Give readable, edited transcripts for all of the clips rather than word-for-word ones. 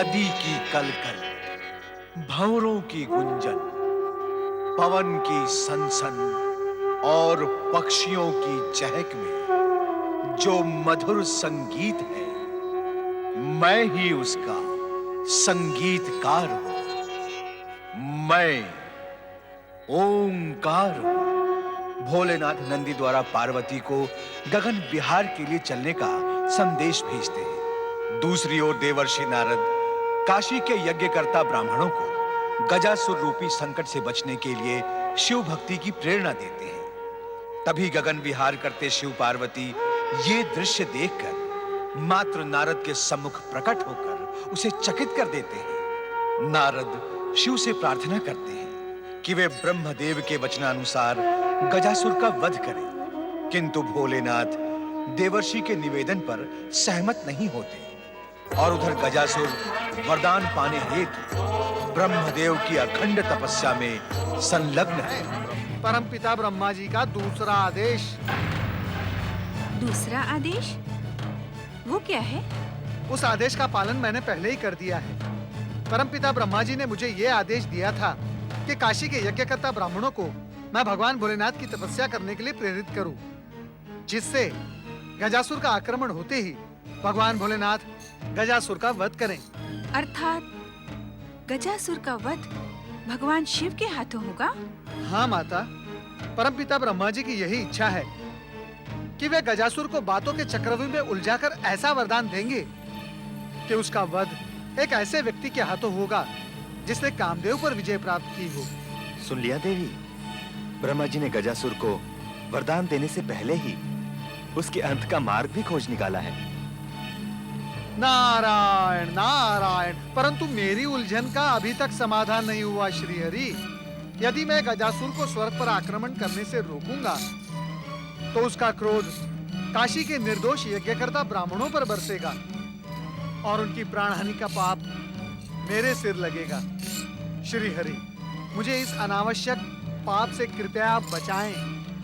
नदी की कलकल, भंवरों की गुंजन, पवन की सनसन और पक्षियों की चहक में जो मधुर संगीत है, मैं ही उसका संगीतकार हूं। मैं ओंकार हूं। भोलेनाथ नंदी द्वारा पार्वती को गगन विहार के लिए चलने का संदेश भेजते हैं। दूसरी ओर देवर्षि नारद काशी के यज्ञकर्ता ब्राह्मणों को गजासुर रूपी संकट से बचने के लिए शिव भक्ति की प्रेरणा देते हैं। तभी गगन विहार करते शिव पार्वती ये दृश्य देखकर मात्र नारद के सम्मुख प्रकट होकर उसे चकित कर देते हैं। नारद शिव से प्रार्थना करते हैं कि वे ब्रह्मदेव के वचनानुसार गजासुर का वध करें, किंतु भोलेनाथ देवर्षि के निवेदन पर सहमत नहीं होते और उधर गजासुर वरदान पाने हेतु ब्रह्मदेव की अखंड तपस्या में संलग्न है। परमपिता ब्रह्मा जी का दूसरा आदेश। दूसरा आदेश? वो क्या है? उस आदेश का पालन मैंने पहले ही कर दिया है। परमपिता ब्रह्मा जी ने मुझे ये आदेश दिया था कि काशी के यज्ञकर्ता ब्राह्मणों को मैं भगवान भोलेनाथ की तपस्या करने के लिए प्रेरित करूं, जिससे गजासुर का आक्रमण होते ही भगवान भोलेनाथ गजासुर का वध करें। अर्थात गजासुर का वध भगवान शिव के हाथों होगा? हाँ माता, परमपिता ब्रह्मा जी की यही इच्छा है कि वे गजासुर को बातों के चक्रव्यूह में उलझाकर ऐसा वरदान देंगे कि उसका वध एक ऐसे व्यक्ति के हाथों होगा जिसने कामदेव पर विजय प्राप्त की हो। सुन लिया देवी, ब्रह्मा जी ने गजासुर को वरदान देने से पहले ही उसके अंत का मार्ग भी खोज निकाला है। नारायण नारायण, परंतु मेरी उलझन का अभी तक समाधान नहीं हुआ श्रीहरि। यदि मैं गजासुर को स्वर्ग पर आक्रमण करने से रोकूंगा तो उसका क्रोध काशी के निर्दोष यज्ञकर्ता ब्राह्मणों पर बरसेगा और उनकी प्राणहानि का पाप मेरे सिर लगेगा। श्रीहरि, मुझे इस अनावश्यक पाप से कृपया आप बचाएं।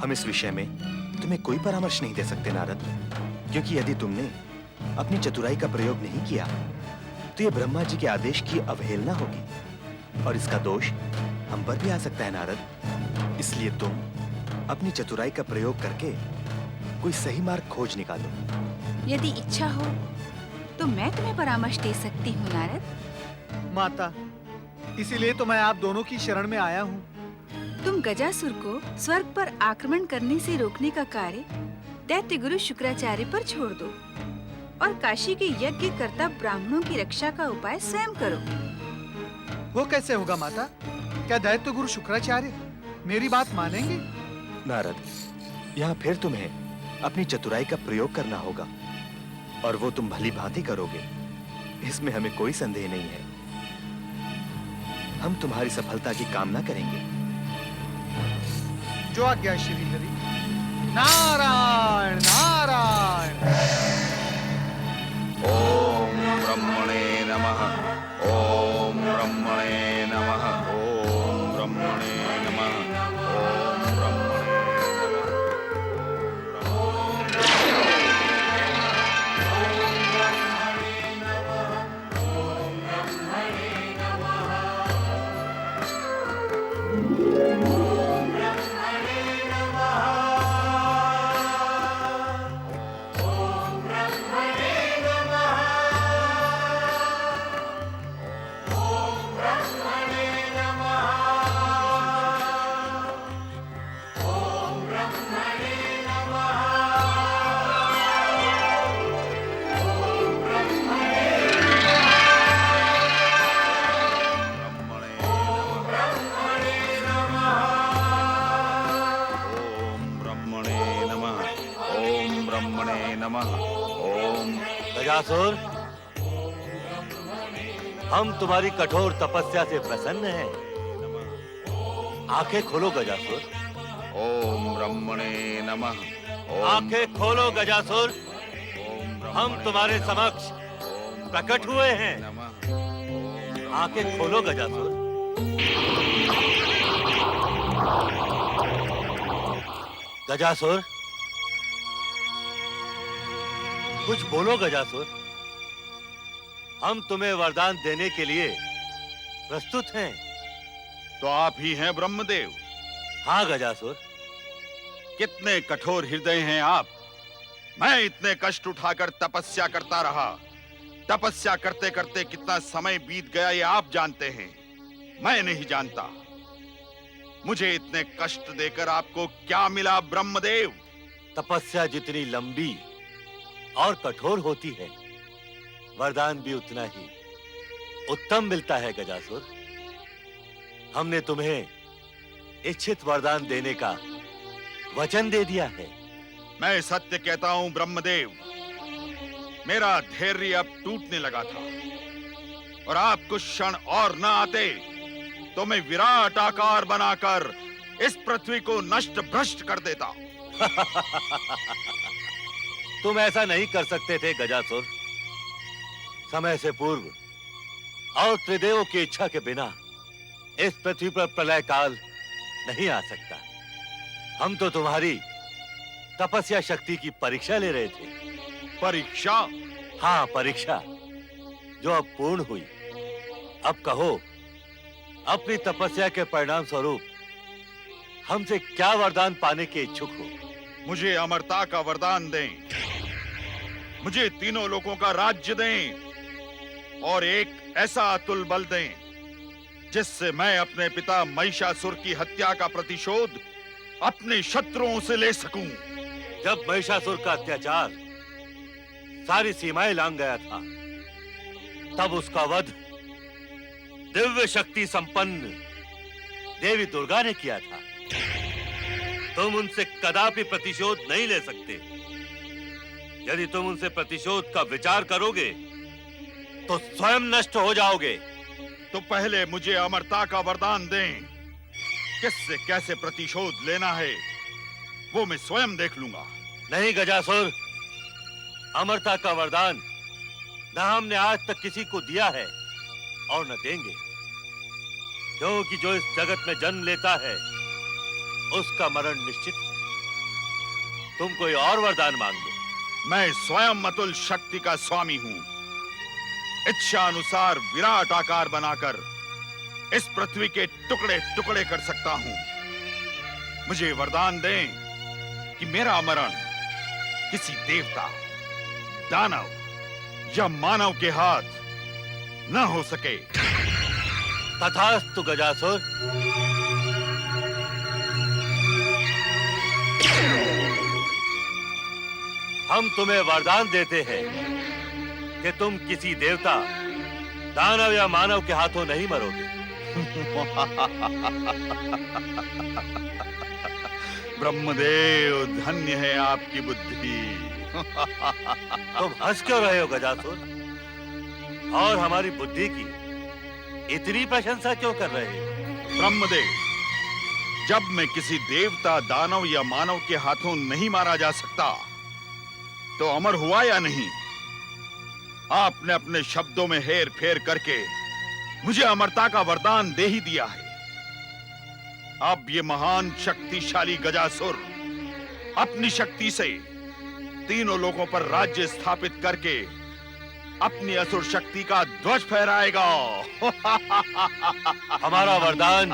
हम इस विषय में तुम्हें कोई परामर्श नहीं दे सकते नारद, क्योंकि यदि तुमने अपनी चतुराई का प्रयोग नहीं किया तो ये ब्रह्मा जी के आदेश की अवहेलना होगी और इसका दोष हम पर भी आ सकता है नारद। इसलिए तुम अपनी चतुराई का प्रयोग करके कोई सही मार्ग खोज निकालो। यदि इच्छा हो तो मैं तुम्हें परामर्श दे सकती हूँ नारद। माता, इसीलिए तो मैं आप दोनों की शरण में आया हूँ। तुम गजासुर को स्वर्ग पर आक्रमण करने से रोकने का कार्य दैत्य गुरु शुक्राचार्य पर छोड़ दो और काशी के यज्ञकर्ता ब्राह्मणों की रक्षा का उपाय स्वयं करो। वो कैसे होगा माता? क्या दैत्य गुरु शुक्राचार्य मेरी बात मानेंगे? नारद, यहाँ फिर तुम्हें अपनी चतुराई का प्रयोग करना होगा और वो तुम भली भांति करोगे, इसमें हमें कोई संदेह नहीं है। हम तुम्हारी सफलता की कामना करेंगे। जो आज्ञा श्रीहरि। नारायण नारायण। ओम ब्रह्मणे नमः। ओम ब्रह्मणे नमः। ओम ब्रह्मणे नमः। ओम ब्रह्मणे गजासुर, हम तुम्हारी कठोर तपस्या से प्रसन्न हैं। आंखें खोलो गजासुर। ओम ब्रह्मणे नमः। आंखें खोलो गजासुर, हम तुम्हारे समक्ष प्रकट हुए हैं। आंखें खोलो गजासुर। गजासुर, कुछ बोलो गजासुर। हम तुम्हें वरदान देने के लिए प्रस्तुत हैं। तो आप ही हैं ब्रह्मदेव। हाँ गजासुर। कितने कठोर हृदय हैं आप। मैं इतने कष्ट उठाकर तपस्या करता रहा। तपस्या करते करते कितना समय बीत गया ये आप जानते हैं, मैं नहीं जानता। मुझे इतने कष्ट देकर आपको क्या मिला ब्रह्मदेव? तपस्या जितनी लंबी और कठोर होती है, वरदान भी उतना ही उत्तम मिलता है गजासुर। हमने तुम्हें इच्छित वरदान देने का वचन दे दिया है। मैं सत्य कहता हूं ब्रह्मदेव, मेरा धैर्य अब टूटने लगा था और आप कुछ क्षण और न आते तो मैं विराट आकार बनाकर इस पृथ्वी को नष्ट भ्रष्ट कर देता। तुम ऐसा नहीं कर सकते थे गजासुर। समय से पूर्व और त्रिदेवों की इच्छा के बिना इस पृथ्वी पर प्रलय काल नहीं आ सकता। हम तो तुम्हारी तपस्या शक्ति की परीक्षा ले रहे थे। परीक्षा? हाँ, परीक्षा जो अब पूर्ण हुई। अब कहो, अपनी तपस्या के परिणाम स्वरूप हमसे क्या वरदान पाने के इच्छुक हो? मुझे अमरता का वरदान दें, मुझे तीनों लोकों का राज्य दें और एक ऐसा अतुल बल दें जिससे मैं अपने पिता महिषासुर की हत्या का प्रतिशोध अपने शत्रुओं से ले सकूं। जब महिषासुर का अत्याचार सारी सीमाएं लांघ गया था, तब उसका वध दिव्य शक्ति संपन्न देवी दुर्गा ने किया था। तुम उनसे कदापि प्रतिशोध नहीं ले सकते। यदि तुम उनसे प्रतिशोध का विचार करोगे तो स्वयं नष्ट हो जाओगे। तो पहले मुझे अमरता का वरदान दें। किससे कैसे प्रतिशोध लेना है वो मैं स्वयं देख लूंगा। नहीं गजासुर, अमरता का वरदान न हमने आज तक किसी को दिया है और न देंगे, क्योंकि जो इस जगत में जन्म लेता है उसका मरण निश्चित है। तुम कोई और वरदान मांग लो। मैं स्वयं अतुल शक्ति का स्वामी हूं। इच्छा अनुसार विराट आकार बनाकर इस पृथ्वी के टुकड़े टुकड़े कर सकता हूं। मुझे वरदान दें कि मेरा मरण किसी देवता, दानव या मानव के हाथ न हो सके। तथास्तु गजासुर। हम तुम्हें वरदान देते हैं कि तुम किसी देवता, दानव या मानव के हाथों नहीं मरोगे। ब्रह्मदेव, धन्य है आपकी बुद्धि। तुम हंस क्यों रहे हो गजासुर? और हमारी बुद्धि की इतनी प्रशंसा क्यों कर रहे हो? ब्रह्मदेव, जब मैं किसी देवता, दानव या मानव के हाथों नहीं मारा जा सकता तो अमर हुआ या नहीं? आपने अपने शब्दों में हेर फेर करके मुझे अमरता का वरदान दे ही दिया है। अब ये महान शक्तिशाली गजासुर अपनी शक्ति से तीनों लोगों पर राज्य स्थापित करके अपनी असुर शक्ति का ध्वज फहराएगा। हमारा वरदान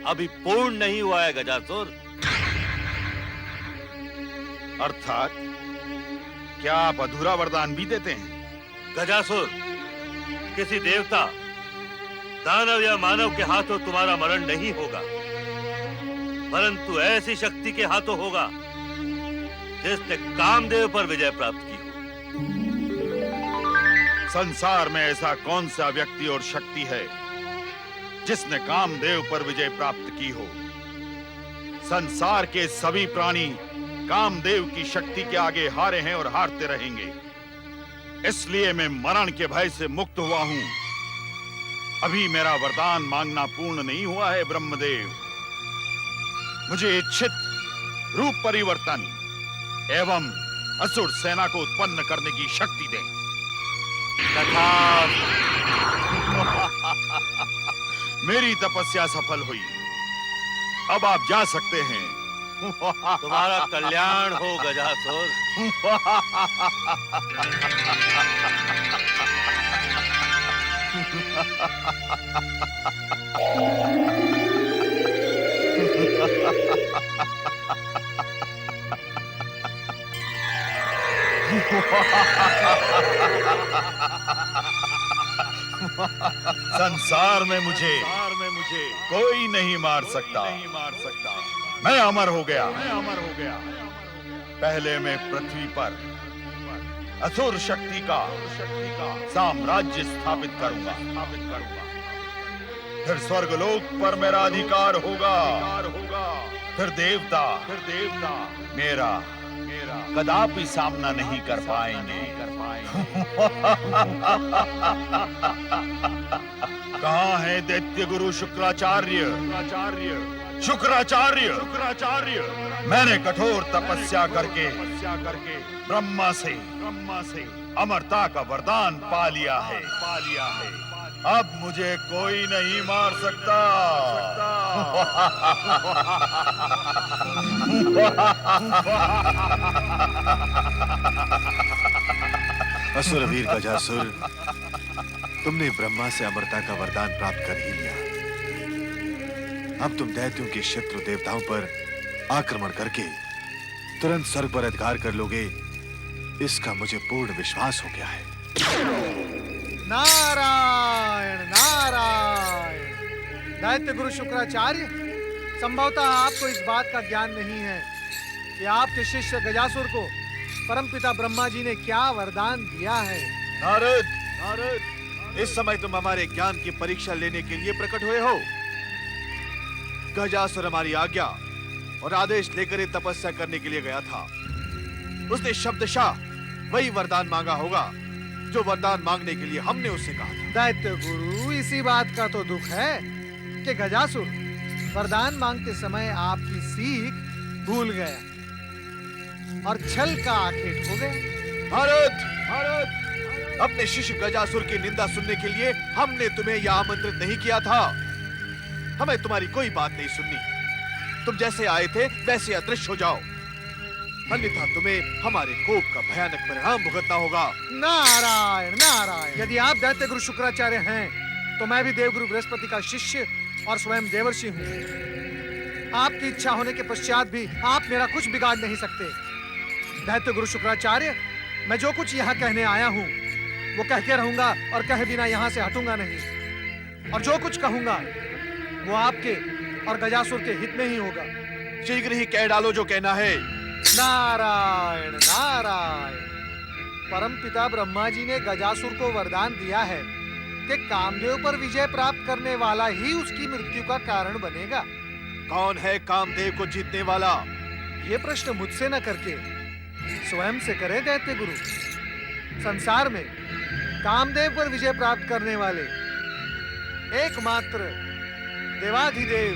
अभी पूर्ण नहीं हुआ है गजासुर। अर्थात क्या आप अधूरा वरदान भी देते हैं? गजासुर, किसी देवता, दानव या मानव के हाथों तुम्हारा मरण नहीं होगा, परंतु ऐसी शक्ति के हाथों होगा जिसने कामदेव पर विजय प्राप्त की हो। संसार में ऐसा कौन सा व्यक्ति और शक्ति है जिसने कामदेव पर विजय प्राप्त की हो? संसार के सभी प्राणी कामदेव की शक्ति के आगे हारे हैं और हारते रहेंगे। इसलिए मैं मरण के भय से मुक्त हुआ हूं। अभी मेरा वरदान मांगना पूर्ण नहीं हुआ है ब्रह्मदेव। मुझे इच्छित रूप परिवर्तन एवं असुर सेना को उत्पन्न करने की शक्ति दें। मेरी तपस्या सफल हुई। अब आप जा सकते हैं। तुम्हारा कल्याण हो गजासुर। संसार में मुझे कोई नहीं मार सकता। मैं अमर हो गया। पहले मैं पृथ्वी पर असुर शक्ति का साम्राज्य स्थापित करूंगा। फिर स्वर्गलोक पर मेरा अधिकार होगा। फिर देवता मेरा कदापि सामना नहीं कर पाएंगे। कहाँ है दैत्य गुरु शुक्राचार्य? मैंने कठोर तपस्या करके ब्रह्मा से अमरता का वरदान पा लिया है। अब मुझे कोई नहीं मार सकता। असुरवीर गजासुर, तुमने ब्रह्मा से अमरता का वरदान प्राप्त कर ही लिया। अब तुम दैत्यों के शत्रु देवताओं पर आक्रमण करके तुरंत स्वर्ग पर अधिकार कर लोगे, इसका मुझे पूर्ण विश्वास हो गया है। नारायण नारायण। दैत्य गुरु शुक्राचार्य, संभवतः आपको इस बात का ज्ञान नहीं है कि आपके शिष्य गजासुर को परमपिता ब्रह्मा जी ने क्या वरदान दिया है। नारद, इस समय तुम हमारे ज्ञान की परीक्षा लेने के लिए प्रकट हुए हो। गजासुर हमारी आज्ञा और आदेश लेकर ही तपस्या करने के लिए गया था। उसने शब्दशः वही वरदान मांगा होगा जो वरदान मांगने के लिए हमने उससे कहा था। दैत्य गुरु, इसी बात का तो दुख है कि गजासुर वरदान मांगते समय आपकी सीख भूल गया और छल का आखेट हो गया। भारत, अपने शिष्य गजासुर की निंदा सुनने के लिए हमने तुम्हें यह आमंत्रित नहीं किया था। हमें तुम्हारी कोई बात नहीं सुननी। तुम जैसे आए थे वैसे अदृश्य हो जाओ, अन्यथा तुम्हें हमारे कोप का भयानक परिणाम भुगतना होगा। नारायण नारायण। यदि आप दैत्य गुरु शुक्राचार्य हैं, तो मैं भी देवगुरु बृहस्पति का शिष्य और स्वयं देवर्षि हूँ। आपकी इच्छा होने के पश्चात भी आप मेरा कुछ बिगाड़ नहीं सकते। दैत्य गुरु शुक्राचार्य, मैं जो कुछ यहाँ कहने आया हूँ वो कह के रहूंगा और कहे बिना यहाँ से हटूंगा नहीं। और जो कुछ कहूंगा वो आपके और गजासुर के हित में ही होगा। शीघ्र ही कह डालो जो कहना है। नारायण नारायण। परमपिता ब्रह्मा जी ने गजासुर को वरदान दिया है कि कामदेव पर विजय प्राप्त करने वाला ही उसकी मृत्यु का कारण बनेगा। कौन है कामदेव को जीतने वाला? ये प्रश्न मुझसे न करके स्वयं से करे दैत्य गुरु। संसार में कामदेव पर विजय प्राप्त करने वाले एकमात्र देवाधिदेव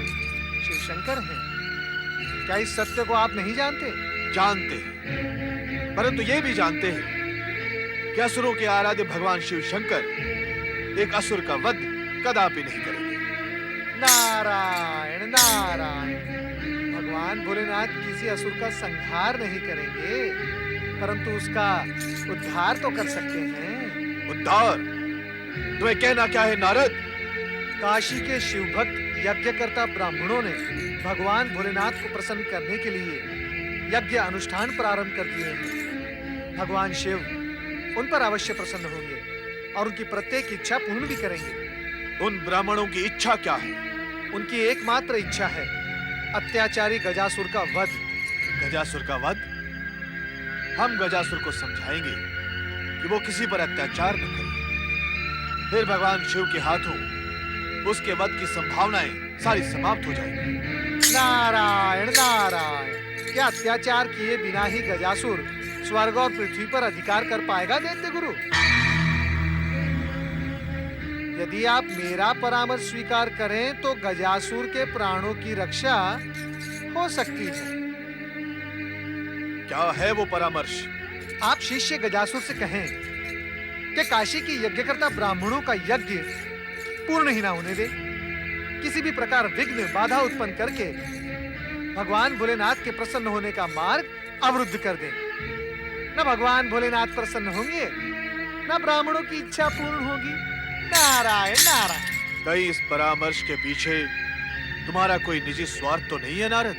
शिव शंकर हैं। क्या इस सत्य को आप नहीं जानते? जानते हैं, परंतु ये भी जानते हैं कि असुरों के आराध्य भगवान शिव शंकर एक असुर का वध कदापि नहीं करेंगे। नारायण नारायण। भगवान भोलेनाथ किसी असुर का संहार नहीं करेंगे, परंतु उसका उद्धार तो कर सकते हैं। उद्धार? तुम्हें कहना क्या है नारद? काशी के शिव भक्त यज्ञकर्ता ब्राह्मणों ने भगवान भोलेनाथ को प्रसन्न करने के लिए यज्ञ अनुष्ठान प्रारंभ कर दिए हैं। भगवान शिव उन पर अवश्य प्रसन्न होंगे और उनकी प्रत्येक इच्छा पूर्ण भी करेंगे। उन ब्राह्मणों की इच्छा क्या है? उनकी एकमात्र इच्छा है अत्याचारी गजासुर का वध। गजासुर का वध? हम गजासुर को समझाएंगे कि वो किसी पर अत्याचार न करे। फिर भगवान शिव के हाथों उसके वध की संभावनाएं सारी समाप्त हो जाएंगी। नारायण नारायण। क्या अत्याचार किए बिना ही गजासुर स्वर्ग और पृथ्वी पर अधिकार कर पाएगा दैत्य गुरु? यदि आप मेरा परामर्श स्वीकार करें तो गजासुर के प्राणों की रक्षा हो सकती है। क्या है वो परामर्श? आप शिष्य गजासुर से कहें कि काशी की यज्ञकर्ता ब्राह्मणों का यज्ञ पूर्ण ही ना होने दे, किसी भी प्रकार विघ्न बाधा उत्पन्न करके भगवान भोलेनाथ के प्रसन्न होने का मार्ग अवरुद्ध कर दें। न भगवान भोलेनाथ प्रसन्न होंगे, न ब्राह्मणों की इच्छा पूर्ण होगी। नारायण नारायण। कहीं इस परामर्श के पीछे तुम्हारा कोई निजी स्वार्थ तो नहीं है नारद?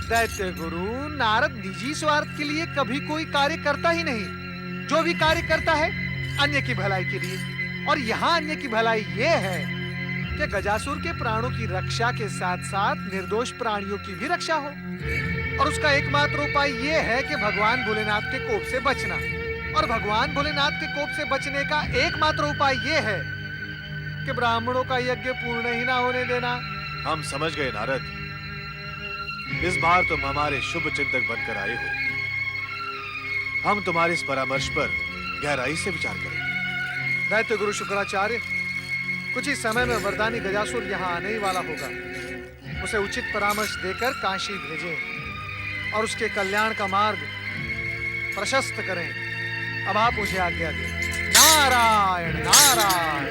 दैत्य गुरु, नारद निजी स्वार्थ के लिए कभी कोई कार्य करता ही नहीं। जो भी कार्य करता है अन्य की भलाई के लिए। और यहाँ अन्य की भलाई ये है कि गजासुर के प्राणों की रक्षा के साथ साथ निर्दोष प्राणियों की भी रक्षा हो। और उसका एकमात्र उपाय ये है कि भगवान भोलेनाथ के कोप से बचना। और भगवान भोलेनाथ के कोप से बचने का एकमात्र उपाय ये है कि ब्राह्मणों का यज्ञ पूर्ण ही ना होने देना। हम समझ गए नारद। इस बार तुम हमारे शुभ चिंतक बनकर आए हो। हम तुम्हारे इस परामर्श पर गहराई से विचार करेंगे। दैत्य गुरु शुक्राचार्य, कुछ ही समय में वरदानी गजासुर यहाँ आने ही वाला होगा। उसे उचित परामर्श देकर काशी भेजें और उसके कल्याण का मार्ग प्रशस्त करें। अब आप मुझे आज्ञा दें। नारायण नारायण।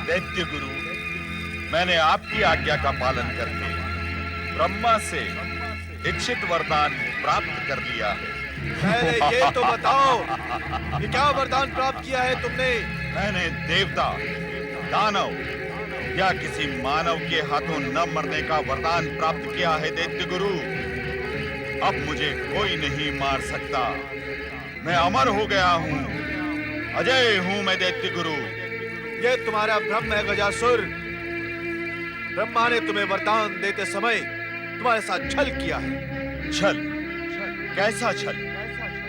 दैत्य गुरु, मैंने आपकी आज्ञा का पालन करके ब्रह्मा से इच्छित वरदान प्राप्त कर लिया है। पहले ये तो बताओ कि क्या वरदान प्राप्त किया है तुमने? मैंने देवता, दानव या किसी मानव के हाथों न मरने का वरदान प्राप्त किया है दैत्य गुरु। अब मुझे कोई नहीं मार सकता। मैं अमर हो गया हूँ, अजय हूँ मैं दैत्य गुरु। ये तुम्हारा भ्रम है गजासुर। ब्रह्मा ने तुम्हें वरदान देते समय तुम्हारे साथ छल किया है। छल? कैसा छल?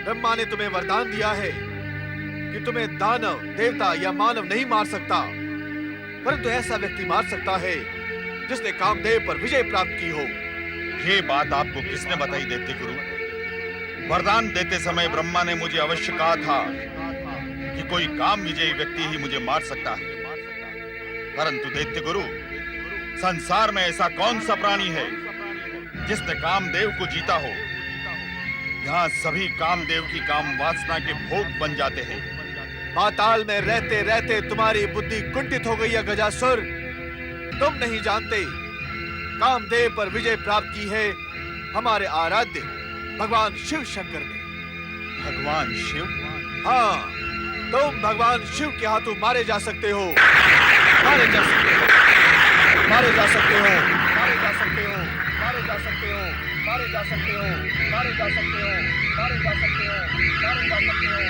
ब्रह्मा ने तुम्हें वरदान दिया है कि तुम्हें दानव, देवता या मानव नहीं मार सकता, परंतु ऐसा व्यक्ति मार सकता है जिसने कामदेव पर विजय प्राप्त की हो। ये बात आपको किसने बताई दैत्य गुरु? वरदान देते समय ब्रह्मा ने मुझे अवश्य कहा था कि कोई काम विजयी व्यक्ति ही मुझे मार सकता है। परंतु दैत्य गुरु, संसार में ऐसा कौन सा प्राणी है जिसने कामदेव को जीता हो? यहाँ सभी कामदेव की काम वासना के भोग बन जाते हैं। पाताल में रहते रहते तुम्हारी बुद्धि कुंठित हो गई है गजासुर। तुम नहीं जानते, कामदेव पर विजय प्राप्त की है हमारे आराध्य भगवान शिव शंकर ने। भगवान शिव? हाँ, तुम भगवान शिव के हाथों मारे जा सकते हो। मारे जा सकते हो। मारे जा सकते हो। मारे जा सकते हो। मारे जा सकते हो। मारे जा सकते हो। मारे जा सकते हो। मारे जा सकते हो। मारे जा सकते हो।